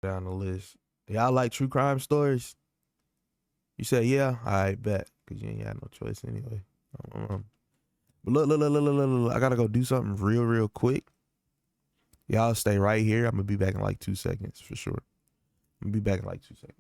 down the list. Y'all like true crime stories? You said yeah? I bet. Because you ain't got no choice anyway. But look. I gotta go do something real quick. Y'all stay right here. I'm gonna be back in like 2 seconds for sure. I'm gonna be back in like 2 seconds.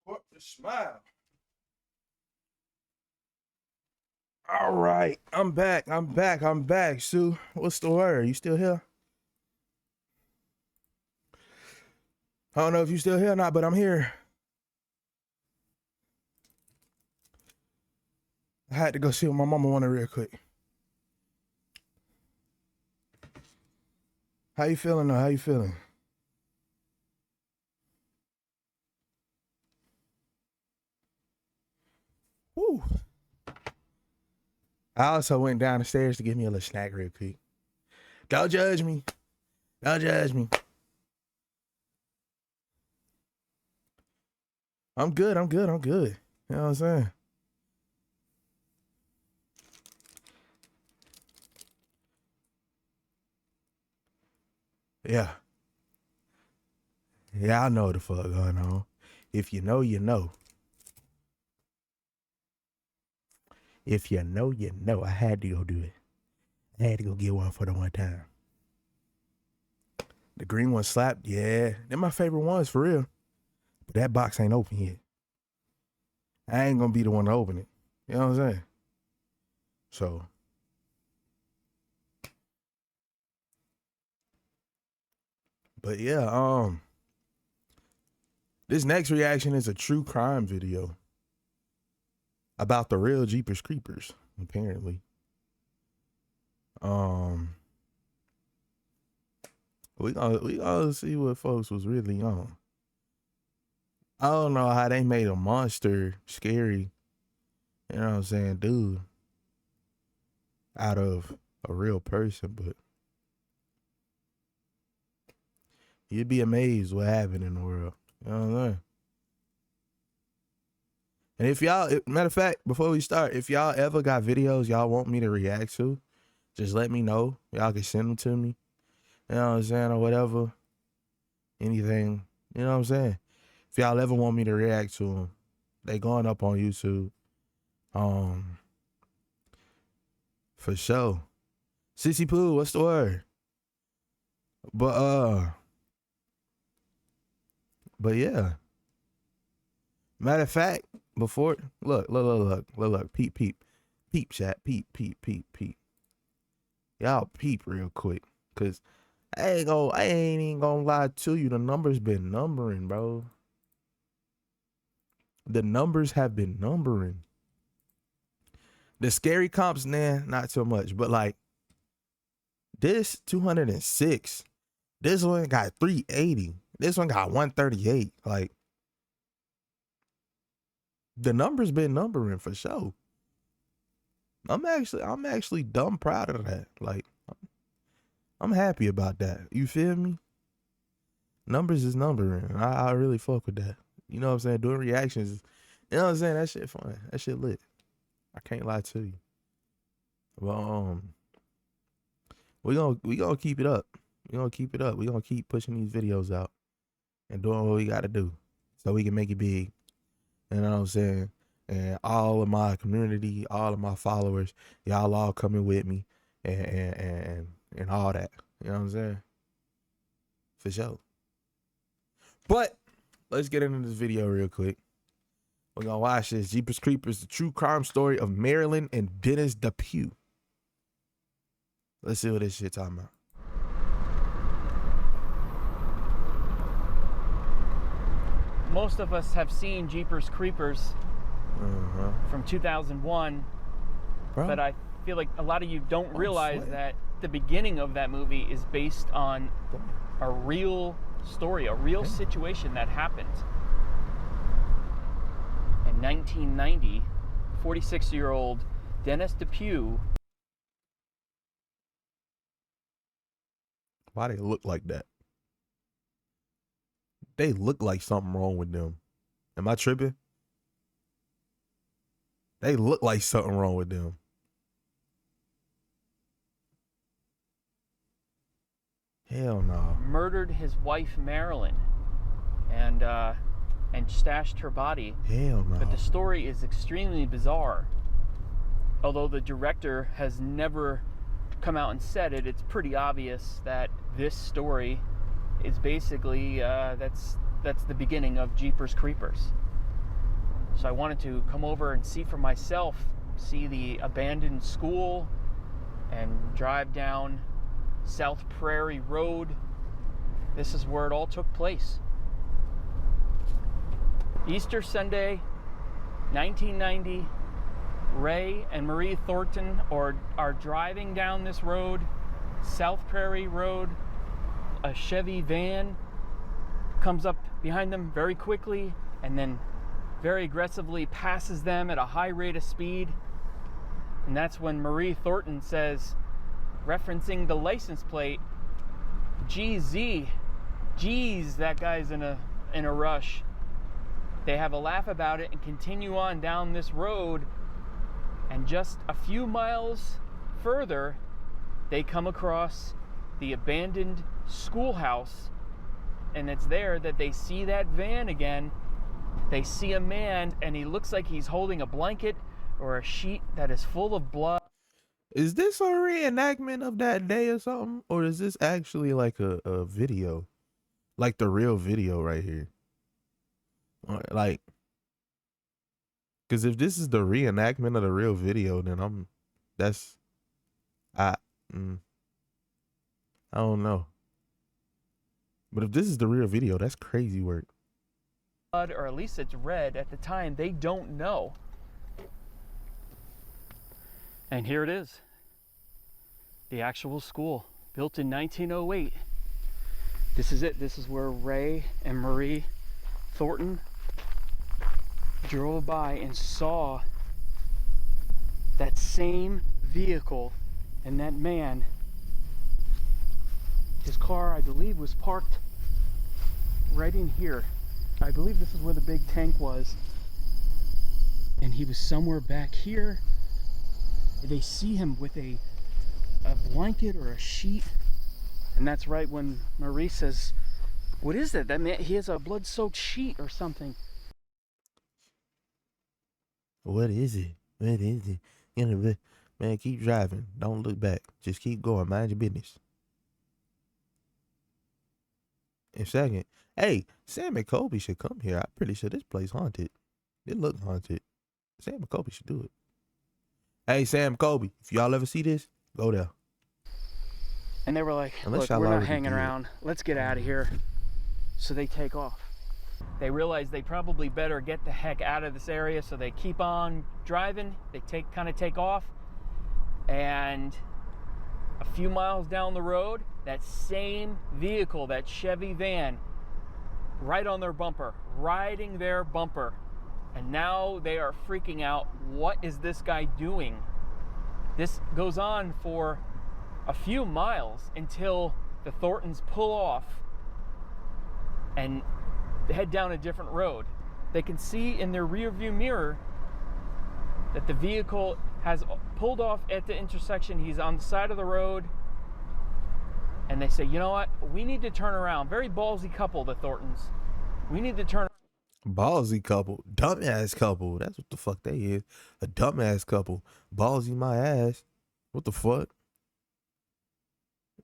Corporate smile. All right, I'm back. Sue, what's the word? You still here? I don't know if you still here or not, but I'm here. I had to go see what my mama wanted real quick. How you feeling though? How you feeling? Woo. I also went down the stairs to get me a little snack real quick. Don't judge me. Don't judge me. I'm good. You know what I'm saying? Yeah. Yeah, I know what the fuck going on. If you know, you know. If you know, you know. I had to go do it. I had to go get one for the one time. The green one slapped. Yeah. They're my favorite ones for real. But that box ain't open yet. I ain't gonna be the one to open it. You know what I'm saying? So. But yeah, this next reaction is a true crime video about the real Jeepers Creepers, apparently. We gonna see what folks was really on. I don't know how they made a monster scary, you know what I'm saying, dude, out of a real person, but you'd be amazed what happened in the world. You know what I'm saying? And if y'all, matter of fact, before we start, if y'all ever got videos y'all want me to react to, just let me know. Y'all can send them to me. You know what I'm saying? Or whatever. Anything. You know what I'm saying? If y'all ever want me to react to them, they going up on YouTube. For sure. Sissy Pooh, what's the word? But yeah. Matter of fact, before look, peep, chat, peep. Y'all peep real quick, cause I ain't even gonna lie to you. The numbers been numbering, bro. The numbers have been numbering. The scary comps, nah, not so much, but like this 206, this one got 380, this one got 138. Like the numbers been numbering for sure. I'm actually dumb proud of that. Like I'm happy about that. You feel me? Numbers is numbering. I really fuck with that. You know what I'm saying? Doing reactions, you know what I'm saying? That shit fun. That shit lit. I can't lie to you. Well, we gonna keep it up. We gonna keep it up. We gonna keep pushing these videos out and doing what we gotta do so we can make it big. You know what I'm saying? And all of my community, all of my followers, y'all all coming with me and all that. You know what I'm saying? For sure. But let's get into this video real quick. We're gonna watch this Jeepers Creepers, the true crime story of Marilyn and Dennis Depue. Let's see what this shit talking about. Most of us have seen Jeepers Creepers from 2001, bro. But I feel like a lot of you don't realize that the beginning of that movie is based on a real story, a real situation that happened. In 1990, 46-year-old Dennis Depue. Why they look like that? They look like something wrong with them. Am I tripping? They look like something wrong with them. Hell no. Murdered his wife Marilyn and stashed her body. Hell no. But the story is extremely bizarre. Although the director has never come out and said it, it's pretty obvious that this story is basically that's the beginning of Jeepers Creepers. So I wanted to come over and see for myself, see the abandoned school, and drive down South Prairie Road. This is where it all took place. Easter Sunday, 1990, Ray and Marie Thornton are driving down this road, South Prairie Road. A Chevy van comes up behind them very quickly and then very aggressively passes them at a high rate of speed. And that's when Marie Thornton says, referencing the license plate, "GZ, geez, that guy's in a rush." They have a laugh about it and continue on down this road, and just a few miles further, they come across the abandoned schoolhouse, and it's there that they see that van again. They see a man, and he looks like he's holding a blanket or a sheet that is full of blood. Is this a reenactment of that day or something? Or is this actually like a video? Like the real video right here? Like, because if this is the reenactment of the real video, then I don't know. But if this is the real video, that's crazy work. Or at least it's red at the time. They don't know. And here it is. The actual school, built in 1908. This is it. This is where Ray and Marie Thornton drove by and saw that same vehicle and that man. His car, I believe, was parked right in here. I believe this is where the big tank was. And he was somewhere back here. They see him with a blanket or a sheet. And that's right when Marie says, "What is that? That man, he has a blood-soaked sheet or something." What is it? What is it? Man, keep driving. Don't look back. Just keep going. Mind your business. And second, hey, Sam and Kobe should come here. I'm pretty sure this place haunted. It look haunted. Sam and Kobe should do it. Hey, Sam, Kobe, if y'all ever see this, go there. And they were like, "Look, we're not hanging around. Let's get out of here." So they take off. They realize they probably better get the heck out of this area, so they keep on driving. They kind of take off, and a few miles down the road, that same vehicle, that Chevy van, right on their bumper, riding their bumper. And now they are freaking out. What is this guy doing? This goes on for a few miles until the Thorntons pull off and head down a different road. They can see in their rear view mirror that the vehicle has pulled off at the intersection. He's on the side of the road. And they say, "You know what? We need to turn around." Very ballsy couple, the Thorntons. We need to turn. Ballsy couple. Dumbass couple. That's what the fuck they is. A dumbass couple. Ballsy my ass. What the fuck?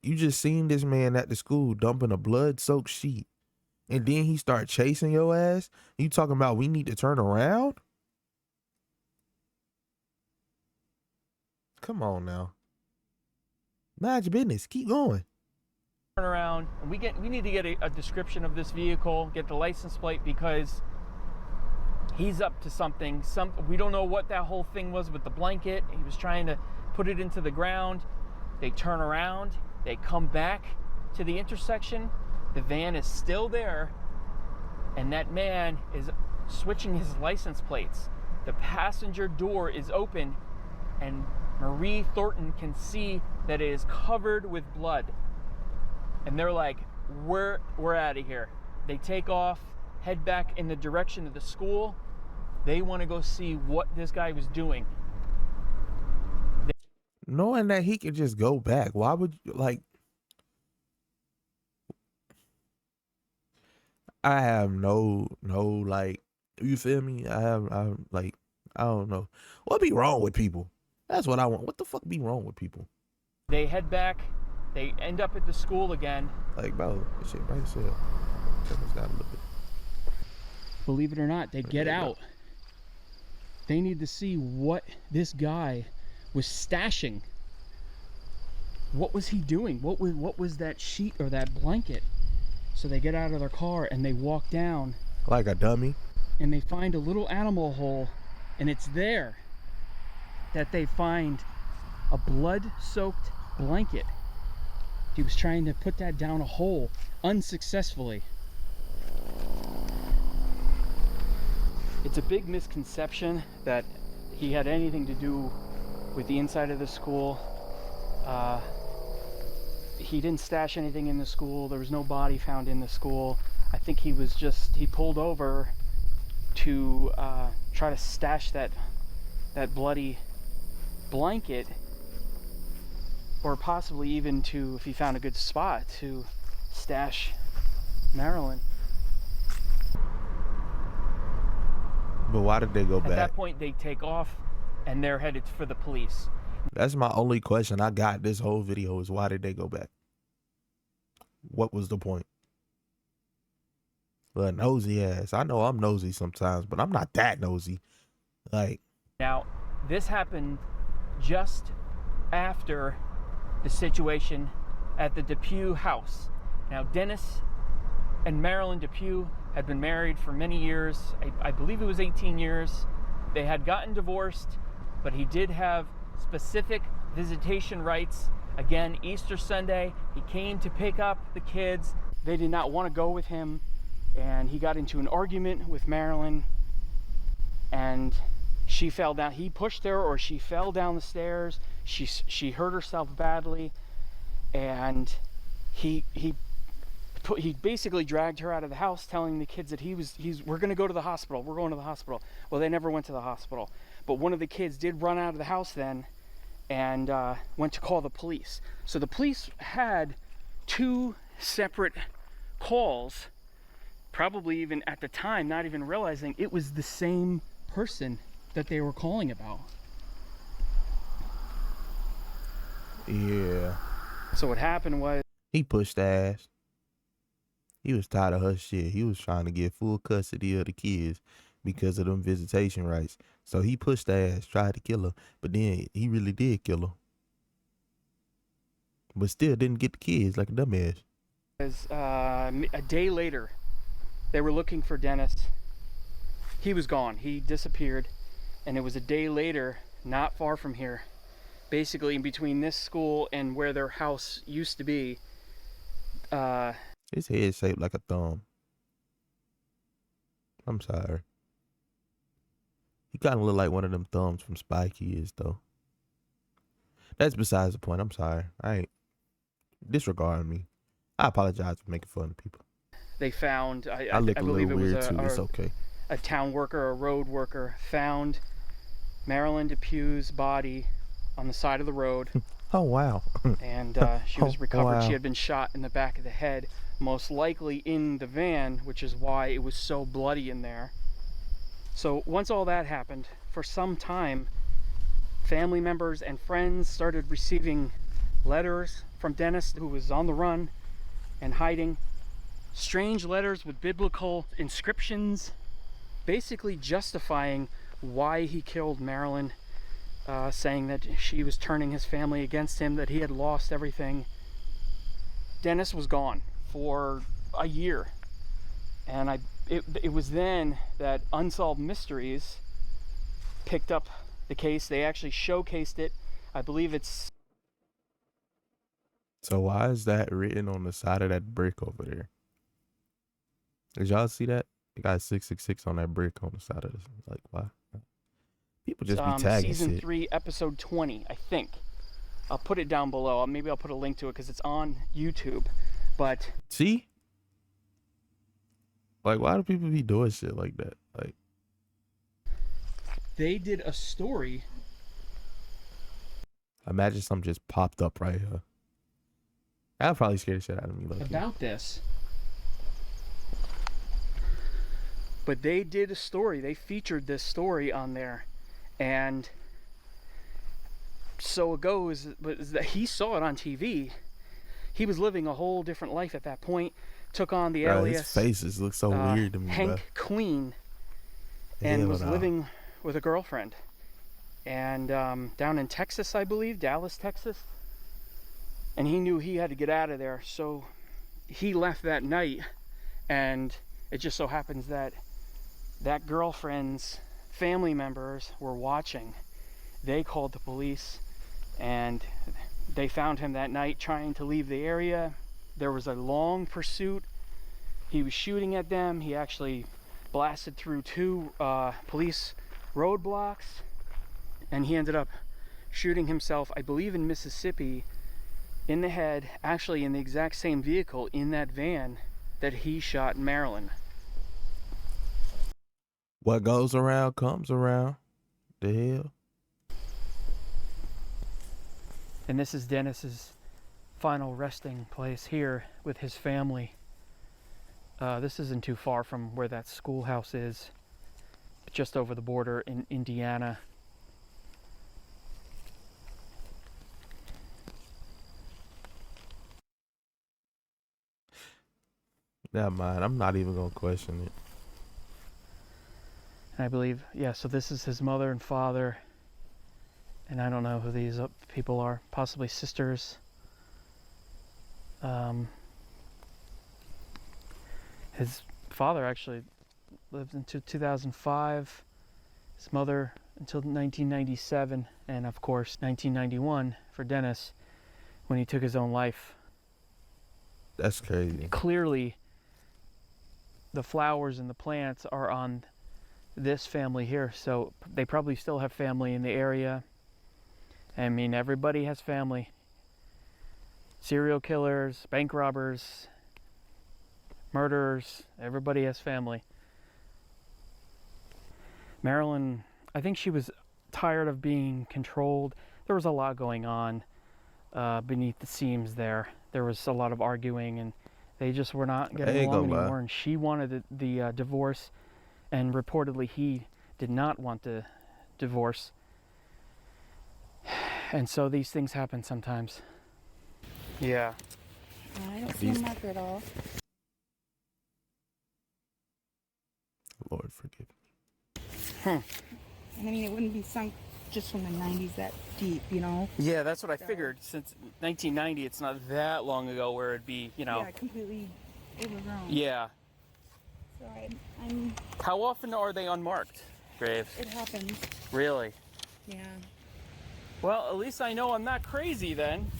You just seen this man at the school dumping a blood-soaked sheet. And then he start chasing your ass? You talking about we need to turn around? Come on now. Mind your business. Keep going. Turn around, and we need to get a description of this vehicle, get the license plate, because he's up to something. We don't know what that whole thing was with the blanket. He was trying to put it into the ground. They turn around, they come back to the intersection. The van is still there, and that man is switching his license plates. The passenger door is open, and Marie Thornton can see that it is covered with blood. And they're like, we're out of here. They take off, head back in the direction of the school. They want to go see what this guy was doing. Knowing that he could just go back, why would you, like, I have no, like, you feel me? I don't know. What be wrong with people? That's what I want. What the fuck be wrong with people? They head back. They end up at the school again. Like, bro, this shit by yourself. Turn this down a little bit. Believe it or not, they get out. They need to see what this guy was stashing. What was he doing? What was that sheet or that blanket? So they get out of their car and they walk down. Like a dummy. And they find a little animal hole, and it's there that they find a blood-soaked blanket. He was trying to put that down a hole unsuccessfully. It's a big misconception that he had anything to do with the inside of the school. He didn't stash anything in the school. There was no body found in the school. I think he pulled over to try to stash that bloody blanket, or possibly even to, if he found a good spot, to stash Marilyn. But why did they go back? At that point, they take off and they're headed for the police. That's my only question I got this whole video, is why did they go back? What was the point? Well, nosy ass. I know I'm nosy sometimes, but I'm not that nosy. Like, now, this happened just after the situation at the Depue house. Now, Dennis and Marilyn Depue had been married for many years. I believe it was 18 years. They had gotten divorced, but he did have specific visitation rights. Again, Easter Sunday, he came to pick up the kids. They did not want to go with him, and he got into an argument with Marilyn, and she fell down. He pushed her, or she fell down the stairs. She hurt herself badly, and he basically dragged her out of the house, telling the kids that we're going to go to the hospital. We're going to the hospital. Well, they never went to the hospital, but one of the kids did run out of the house then, and went to call the police. So the police had two separate calls, probably even at the time not even realizing it was the same person that they were calling about. yeah. So what happened was, He pushed ass. He was tired of her shit. He was trying to get full custody of the kids because of them visitation rights. So he pushed ass, tried to kill her, but then he really did kill her. But still didn't get the kids, like a dumbass. a day later, they were looking for Dennis. He was gone. He disappeared. And it was a day later, not far from here, basically in between this school and where their house used to be. His head shaped like a thumb. I'm sorry. He kind of looked like one of them thumbs from Spy Kids, though. That's besides the point. I'm sorry. I ain't disregard me. I apologize for making fun of people. They found, I look a believe little it was weird too. It's okay. A town worker, a road worker, found Marilyn Depue's body on the side of the road. Oh, wow. And she was recovered. Wow. She had been shot in the back of the head, most likely in the van, which is why it was so bloody in there. So once all that happened, for some time, family members and friends started receiving letters from Dennis, who was on the run and hiding. Strange letters with biblical inscriptions, basically justifying why he killed Marilyn, saying that she was turning his family against him, that he had lost everything. Dennis was gone for a year, and it was then that Unsolved Mysteries picked up the case. They actually showcased it. I believe it's... So why is that written on the side of that brick over there? Did y'all see that? It got 666 on that brick on the side of this. Like, why? People just be tagging season shit. 3, episode 20, I think. I'll put it down below. Maybe I'll put a link to it because it's on YouTube. But see, like, why do people be doing shit like that? Like, they did a story. imagine something just popped up right here. That'll probably scare the shit out of me. About this. But they did a story. They featured this story on there. And so it goes, that he saw it on TV. He was living a whole different life at that point. Took on the alias. His faces look so weird to me. Hank bro. Queen. And was living with a girlfriend. And down in Texas, I believe, Dallas, Texas. And he knew he had to get out of there, so he left that night. And it just so happens that that girlfriend's family members were watching. They called the police, and they found him that night trying to leave the area. There was a long pursuit. He was shooting at them. He actually blasted through 2 police roadblocks, and he ended up shooting himself, I believe in Mississippi, in the head, actually in the exact same vehicle in that van that he shot Marilyn. What goes around comes around. The hell? And this is Dennis's final resting place here with his family. This isn't too far from where that schoolhouse is, just over the border in Indiana. Never mind. I'm not even gonna question it. And I believe, yeah, so this is his mother and father. And I don't know who these people are, possibly sisters. His father actually lived until 2005, his mother until 1997, and of course 1991 for Dennis when he took his own life. That's crazy. Clearly, the flowers and the plants are on this family here, so they probably still have family in the area. I mean, everybody has family. Serial killers, bank robbers, murderers, everybody has family. Marilyn, I think she was tired of being controlled. There was a lot going on beneath the scenes there. There was a lot of arguing, and they just were not getting along anymore. And she wanted the divorce, and reportedly he did not want the divorce. And so these things happen sometimes. Yeah. I don't see a marker at all. Lord forgive me. And I mean, it wouldn't be sunk just from the 90s that deep, you know? Yeah, that's what I figured. Since 1990, it's not that long ago where it'd be, you know. Yeah, completely overgrown. Yeah. So I'm... How often are they unmarked graves? It happens. Really? Yeah. Well, at least I know I'm not crazy then.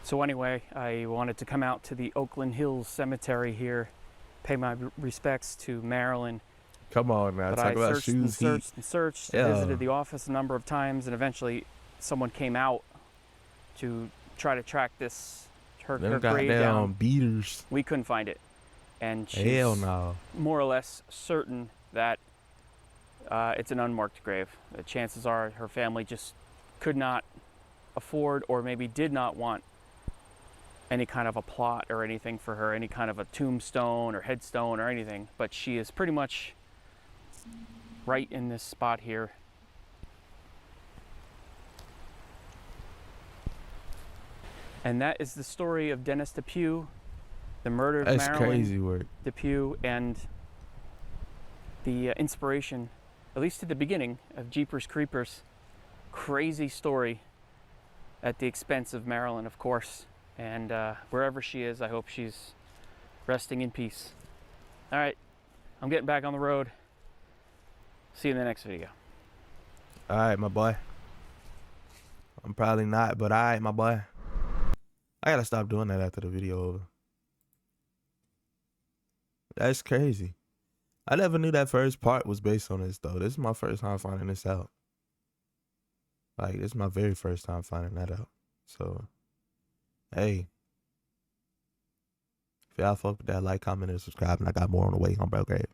So anyway, I wanted to come out to the Oakland Hills Cemetery here, pay my respects to Marilyn. Come on now, but talk about searched shoes. and searched, visited the office a number of times, and eventually someone came out to try to track her grave down. Beaters. We couldn't find it, and she's hell no. More or less certain that it's an unmarked grave. The chances are her family just could not afford, or maybe did not want, any kind of a plot or anything for her, any kind of a tombstone or headstone or anything. But she is pretty much right in this spot here. And that is the story of Dennis Depue, the murder of Marilyn. Crazy work. Depue, and the inspiration, at least at the beginning, of Jeepers Creepers. Crazy story at the expense of Marilyn, of course. And wherever she is, I hope she's resting in peace. All right, I'm getting back on the road. See you in the next video. All right, my boy. I'm probably not, but all right, my boy. I gotta stop doing that after the video over. That's crazy. I never knew that first part was based on this, though. This is my first time finding this out. Like, this is my very first time finding that out. So, hey. If y'all fuck with that, like, comment, and subscribe. And I got more on the way on Bro Grave.